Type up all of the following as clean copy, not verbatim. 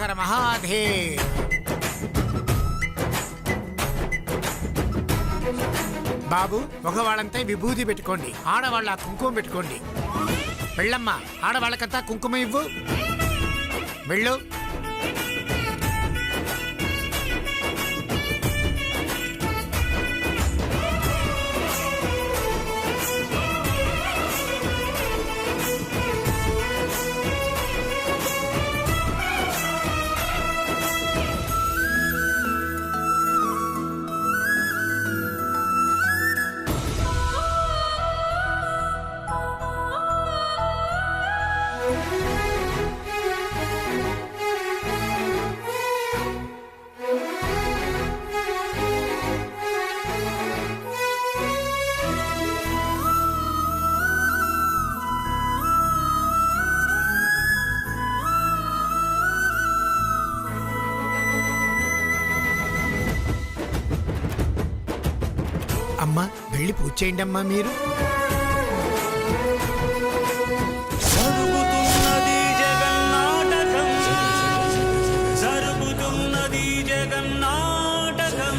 హర మహాదేవ్. బాబు, మగవాళ్ళంతా విభూతి పెట్టుకోండి, ఆడవాళ్ళ కుంకుమ పెట్టుకోండి. వెళ్ళమ్మా, ఆడవాళ్ళకంతా కుంకుమ ఇవ్వు. వెళ్ళు. అమ్మా, వెళ్ళి పూజ చేయండి అమ్మా. మీరు జరుగుతున్నది జగన్నాటకం, జరుగుతున్నది జగన్నాటకం.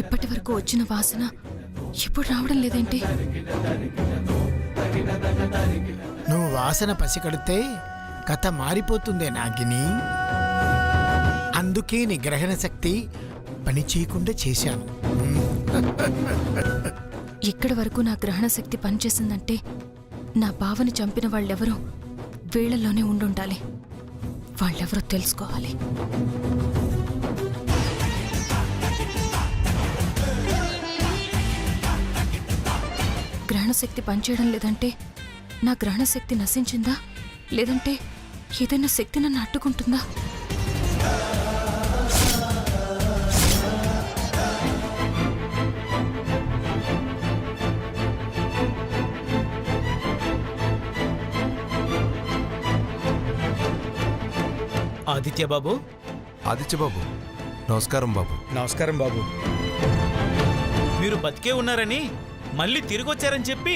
ఇప్పటి వరకు వచ్చిన వాసన ఇప్పుడు రావడం లేదేంటి? నువ్వు వాసన పసికడితే కథ మారిపోతుందే నాగిని. అందుకే నీ గ్రహణ శక్తి పని చేయకుండా చేశాను. ఇక్కడి వరకు నా గ్రహణ శక్తి పనిచేసిందంటే నా బావని చంపిన వాళ్ళెవరో వీళ్లలోనే ఉండుండాలి. వాళ్ళెవరో తెలుసుకోవాలి. గ్రహణశక్తి పనిచేయడం లేదంటే నా గ్రహణశక్తి నశించిందా, లేదంటే ఏదైనా శక్తి నన్ను అడ్డుకుంటుందా? ఆదిత్య బాబు. ఆదిత్య బాబు, నమస్కారం బాబు. నమస్కారం బాబు. మీరు బతికే ఉన్నారని, మళ్ళీ తిరిగొచ్చారని చెప్పి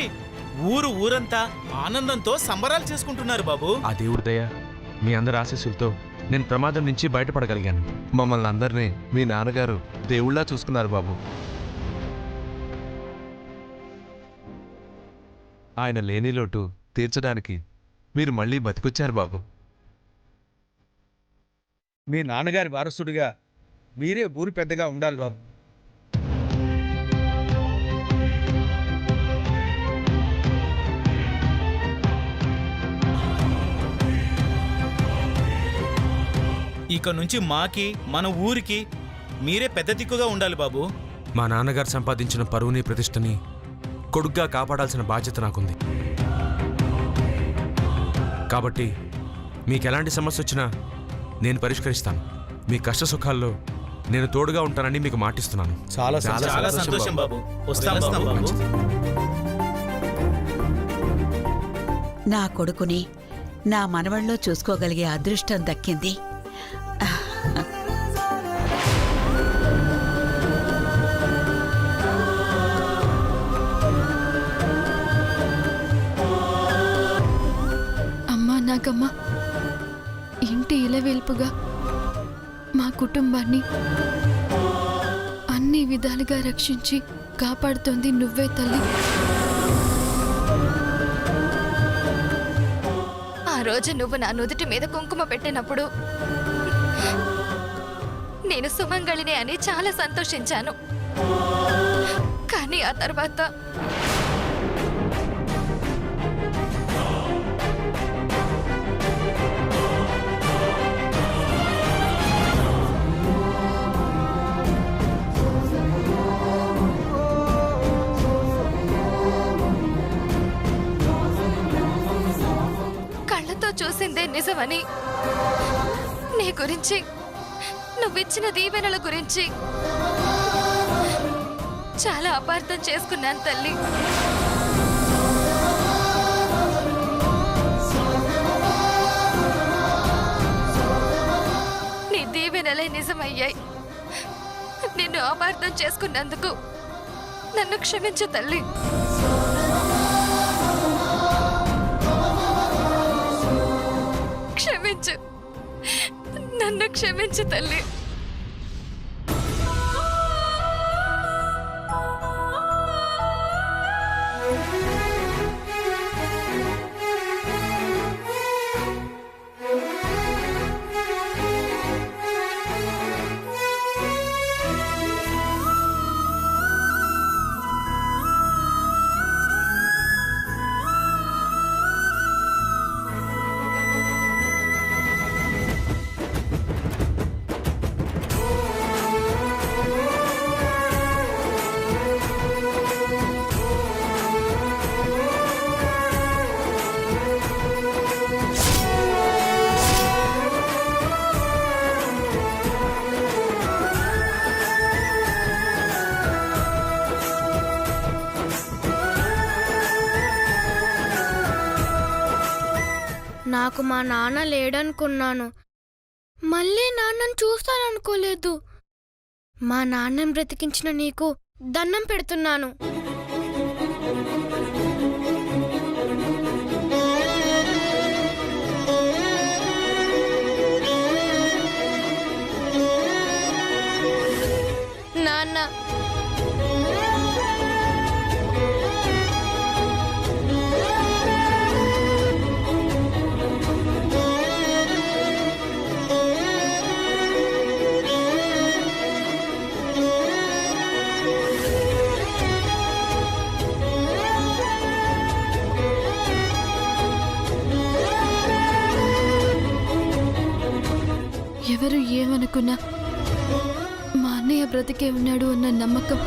ఊరంతా ఆనందంతో సంబరాలు చేసుకుంటున్నారు బాబు. ఆ దేవుడి దయ, మీ అందరి ఆశీస్సులతో నేను ప్రమాదం నుంచి బయటపడగలిగాను. మమ్మల్ని అందరినీ మీ నాన్నగారు దేవుళ్ళా చూసుకున్నారు బాబు. ఆయన లేని లోటు తీర్చడానికి మీరు మళ్ళీ బతికొచ్చారు బాబు. మీ నాన్నగారి వారసుడిగా మీరే ఊరి పెద్దగా ఉండాలి బాబు. ఇక నుంచి మాకి, మన ఊరికి మీరే పెద్ద దిక్కుగా ఉండాలి బాబు. మా నాన్నగారు సంపాదించిన పరువుని ప్రతిష్టని కొడుగ్గా కాపాడాల్సిన బాధ్యత నాకుంది. కాబట్టి మీకు ఎలాంటి సమస్య వచ్చినా నేను పరిష్కరిస్తాను. మీ కష్ట సుఖాల్లో నేను తోడుగా ఉంటానని మీకు మాటిస్తున్నాను. చాలా చాలా సంతోషం బాబు. వస్తాం బాబు. నా కొడుకుని నా మనవళ్ళలో చూసుకోగలిగే అదృష్టం దక్కింది. అమ్మా నాగమ్మ, ఇంటి ఇలవేల్పుగా మా కుటుంబాన్ని అన్ని విధాలుగా రక్షించి కాపాడుతోంది నువ్వే తల్లి. ఆ రోజు నువ్వు నా నుదుటి మీద కుంకుమ పెట్టినప్పుడు నేను సుమంగళిని అని చాలా సంతోషించాను. కానీ ఆ తర్వాత కళ్ళతో చూసిందే నిజమని, నీ గురించి, నువ్విచ్చిన దీవెనల గురించి చాలా అపార్థం చేసుకున్నాను తల్లి. నీ దీవెనలే నిజమయ్యాయి. నిన్ను అపార్థం చేసుకున్నందుకు నన్ను క్షమించు తల్లి. క్షమించు, నన్ను క్షమించు తల్లి. నాకు మా నాన్న లేడనుకున్నాను. మళ్ళీ నాన్నను చూస్తాననుకోలేదు. మా నాన్నని బ్రతికించిన నీకు దండం పెడుతున్నాను. నాన్న, ఎవరు ఏమనుకున్నా మా అన్నయ్య బ్రతికే ఉన్నాడు అన్న నమ్మకం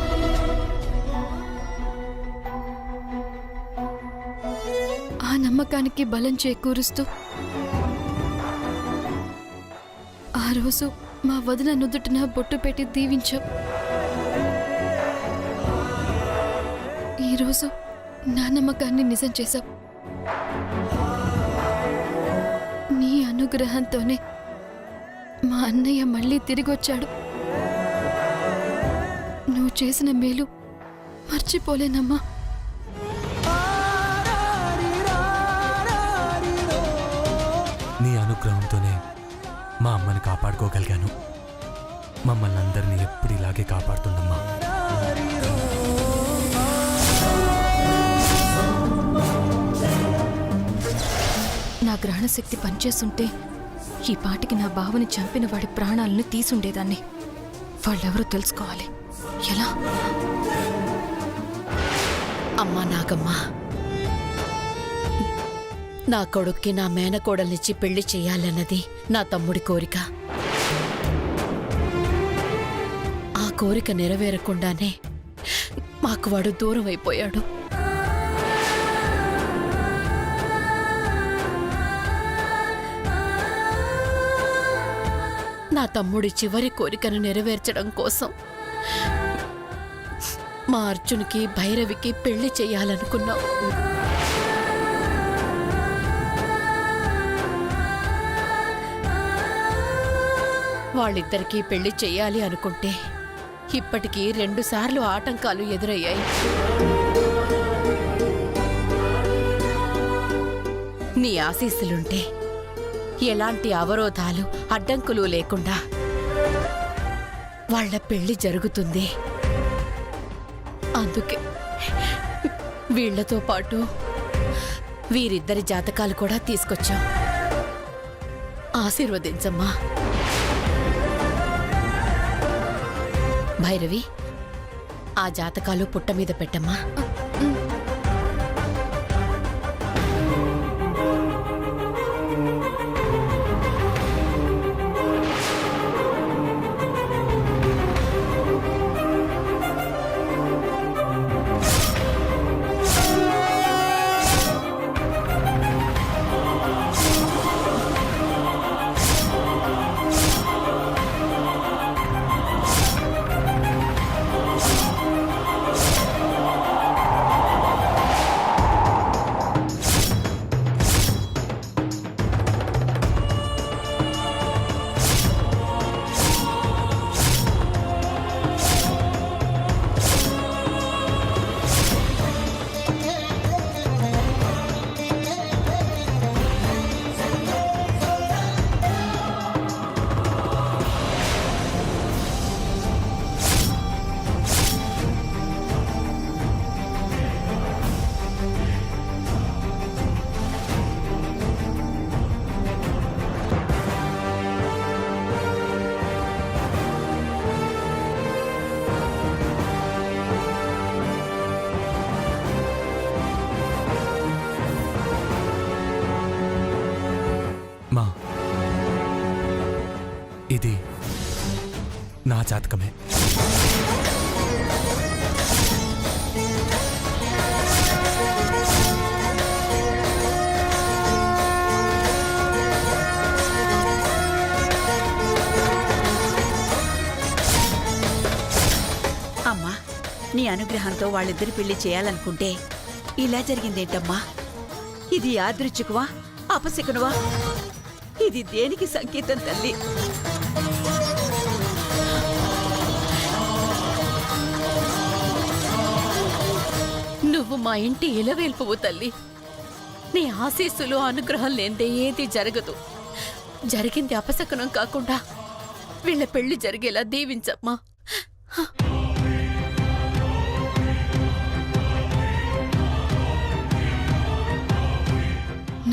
ఆ నమ్మకానికి బలం చేకూరుస్తూ ఆ రోజు మా వదిన నుదుటిన బొట్టు పెట్టి దీవించావు. ఈరోజు నా నమ్మకాన్ని నిజం చేశావు. నీ అనుగ్రహంతోనే మా అన్నయ్య మళ్ళీ తిరిగొచ్చాడు. నువ్వు చేసిన మేలు మర్చిపోలేనమ్మా. నీ అనుగ్రహంతోనే మా అమ్మని కాపాడుకోగలిగాను. మమ్మల్ని అందరినీ ఎప్పుడు ఇలాగే కాపాడుతుందమ్మా. నా గ్రహణ శక్తి పనిచేస్తుంటే ఈ పాటికి నా బావని చంపిన వాడి ప్రాణాలను తీసుండేదాన్ని. వాళ్ళెవరో తెలుసుకోవాలి. ఎలా? అమ్మా నాగమ్మా, నా కొడుక్కి నా మేనకోడల్నిచ్చి పెళ్లి చెయ్యాలన్నది నా తమ్ముడి కోరిక. ఆ కోరిక నెరవేరకుండానే మాకు వాడు దూరం అయిపోయాడు. నా తమ్ముడి చివరి కోరికను నెరవేర్చడం కోసం మా అర్జున్కి భైరవికి పెళ్లి చెయ్యాలనుకున్నాం. వాళ్ళిద్దరికీ పెళ్లి చెయ్యాలి అనుకుంటే ఇప్పటికీ 2 సార్లు ఆటంకాలు ఎదురయ్యాయి. నీ ఆశీస్సులుంటే ఎలాంటి అవరోధాలు అడ్డంకులు లేకుండా వాళ్ళ పెళ్లి జరుగుతుంది. అందుకే వీళ్లతో పాటు వీరిద్దరి జాతకాలు కూడా తీసుకొచ్చాం. ఆశీర్వదించమ్మా. భైరవి, ఆ జాతకాలు పుట్ట మీద పెట్టమ్మా. మా, ఇది నా జాతకమే. అమ్మా, నీ అనుగ్రహంతో వాళ్ళిద్దరి పెళ్లి చేయాలనుకుంటే ఇలా జరిగిందేంటమ్మా? ఇది యాదృచ్ఛికమా, అపశకునవా? ఇది దేనికి సంకేతం తల్లి? నువ్వు మా ఇంటి ఇలవేల్పువు తల్లి. నీ ఆశీస్సులు అనుగ్రహం లేదే ఏది జరగదు. జరిగింది అపశకునం కాకుండా వీళ్ళ పెళ్లి జరిగేలా దీవించమ్మా.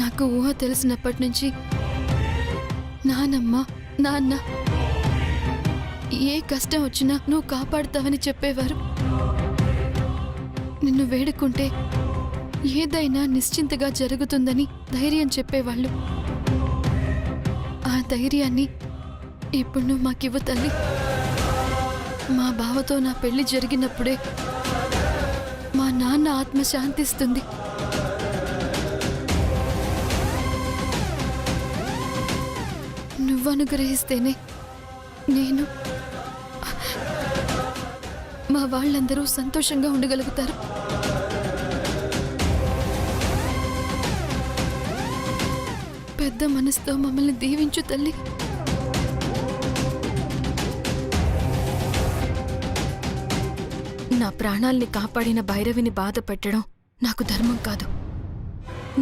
నాకు ఊహ తెలిసినప్పటి నుంచి నానమ్మ, నాన్న ఏ కష్టం వచ్చినా నువ్వు కాపాడుతావని చెప్పేవారు. నిన్ను వేడుకుంటే ఏదైనా నిశ్చింతగా జరుగుతుందని ధైర్యం చెప్పేవాళ్ళు. ఆ ధైర్యాన్ని ఇప్పుడు నువ్వు మాకివ్వు తల్లి. మా బావతో నా పెళ్లి జరిగినప్పుడే మా నాన్న ఆత్మ శాంతిస్తుంది. నువ్వు అనుగ్రహిస్తేనే నేను, మా వాళ్ళందరూ సంతోషంగా ఉండగలుగుతారు. పెద్ద మనసుతో మమ్మల్ని దీవించు తల్లి. నా ప్రాణాల్ని కాపాడిన భైరవిని బాధ పెట్టడం నాకు ధర్మం కాదు.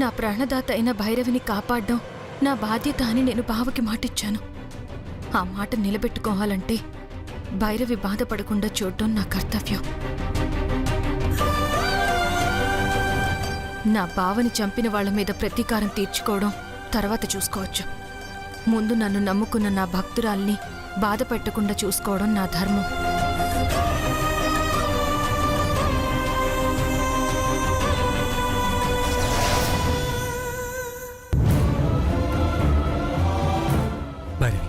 నా ప్రాణదాత అయిన భైరవిని కాపాడడం నా బాధ్యత అని నేను బావకి మాటిచ్చాను. ఆ మాట నిలబెట్టుకోవాలంటే భైరవి బాధపడకుండా చూడడం నా కర్తవ్యం. నా బావని చంపిన వాళ్ల మీద ప్రతీకారం తీర్చుకోవడం తర్వాత చూసుకోవచ్చు. ముందు నన్ను నమ్ముకున్న నా భక్తురాల్ని బాధ పెట్టకుండా చూసుకోవడం నా ధర్మం. భైరవి,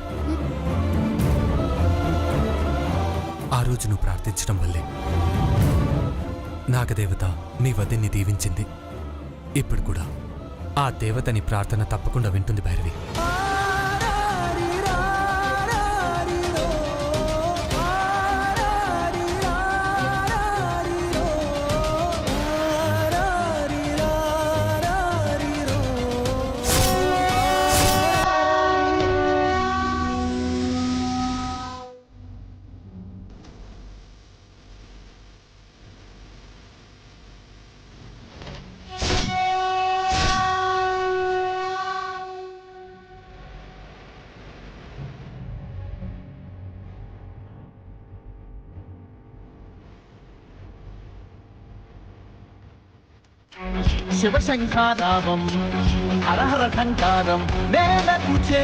ఆ రోజు రోజు నువ్వు ప్రార్థించడం వల్లే నాగదేవత నీ వదిన్ని దీవించింది. ఇప్పుడు కూడా ఆ దేవత నీ ప్రార్థన తప్పకుండా వింటుంది భైరవి. శివశంఖారావం హరహర ఠంకారం నేలకు చే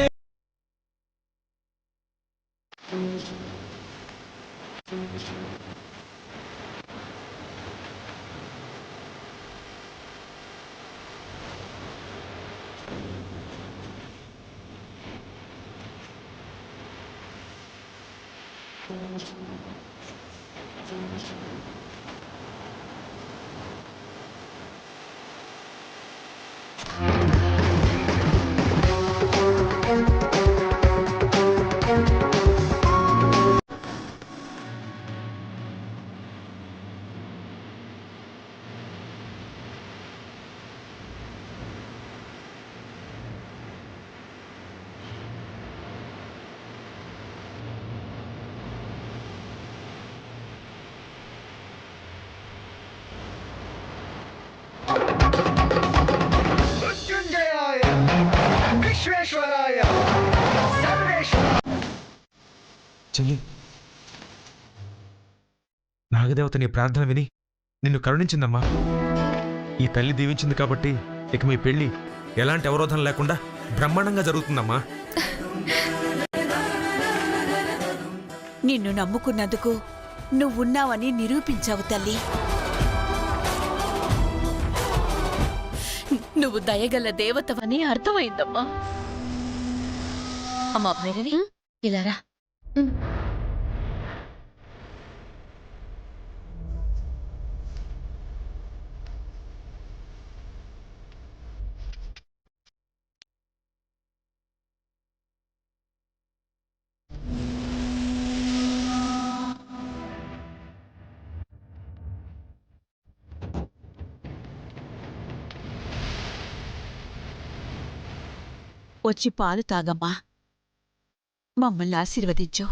చెల్లి, నాగదేవత నీ ప్రార్థన విని నిన్ను కరుణించిందమ్మా. ఈ తల్లి దీవించింది కాబట్టి ఇక మీ పెళ్లి ఎలాంటి అవరోధం లేకుండా బ్రహ్మాండంగా జరుగుతుందమ్మా. నిన్ను నమ్ముకున్నందుకు నువ్వున్నావని నిరూపించావు తల్లి. నువ్వు దయగల దేవతవని అర్థమైందమ్మా. అమ్మా భైరవి, ఇలారా. వచ్చి పాలు తాగమ్మా. మమ్మల్ని ఆశీర్వదించు.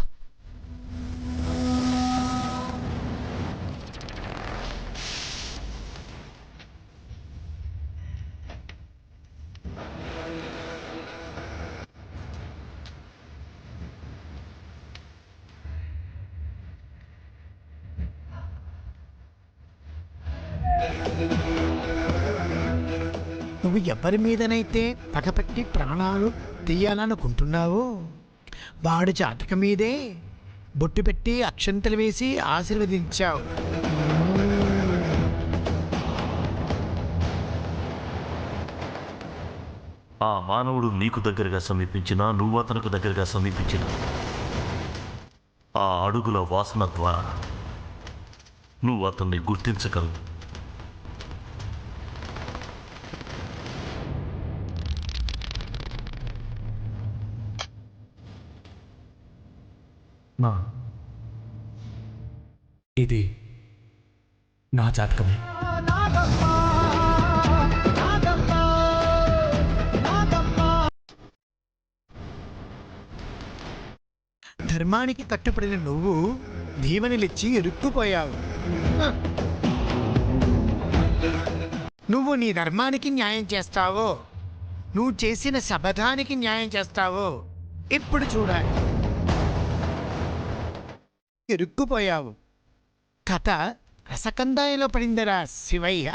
నువ్వు ఎవరి మీదనైతే పగపెట్టి ప్రాణాలు తీయాలనుకుంటున్నావో వాడి జాతకం మీదే బొట్టు పెట్టి అక్షంతలు వేసి ఆశీర్వదించావు. ఆ మానవుడు నీకు దగ్గరగా సమీపించినా నువ్వు అతనికి దగ్గరగా సమీపించినా ఆ అడుగుల వాసన ద్వారా నువ్వు అతన్ని గుర్తించగలవు. మా ఇది నా జాతకమే. ధర్మానికి కట్టుబడిన నువ్వు దీవెనలిచ్చి ఇరుక్కుపోయావు. నువ్వు నీ ధర్మానికి న్యాయం చేస్తావో నువ్వు చేసిన శబదానికి న్యాయం చేస్తావో ఇప్పుడు చూడాలి. ఇరుక్కుపోయావు. కథ రసకందాయలో పడిందరా శివయ్య.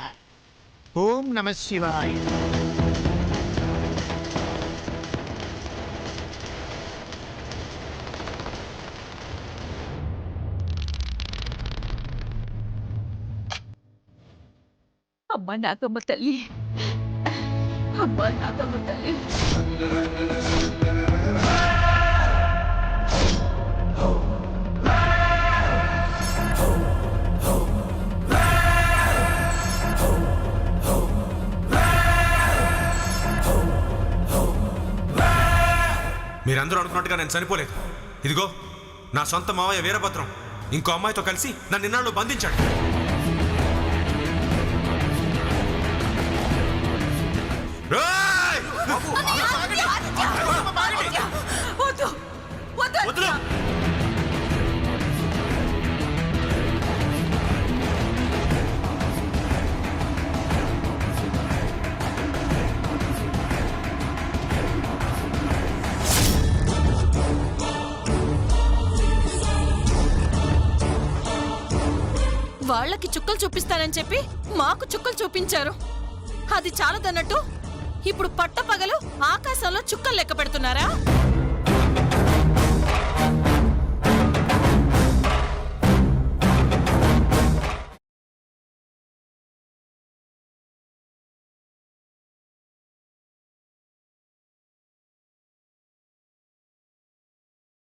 ఓం నమ శివాయ. అమ్మ నాగమ్మ తల్లి, అమ్మ నాగమ్మ తల్లి. మీరందరూ అనుకున్నట్టుగా నేను చనిపోలేదు. ఇదిగో నా సొంత మావయ్య వీరభద్రం ఇంకో అమ్మాయితో కలిసి నన్ను నిన్నాళ్ళు బంధించాడు. రేయ్! వద్దురా! వాళ్ళకి చుక్కలు చూపిస్తానని చెప్పి మాకు చుక్కలు చూపించారు. అది చాలదన్నట్టు ఇప్పుడు పట్టపగలు ఆకాశంలో చుక్కలు లెక్క పెడుతున్నారా?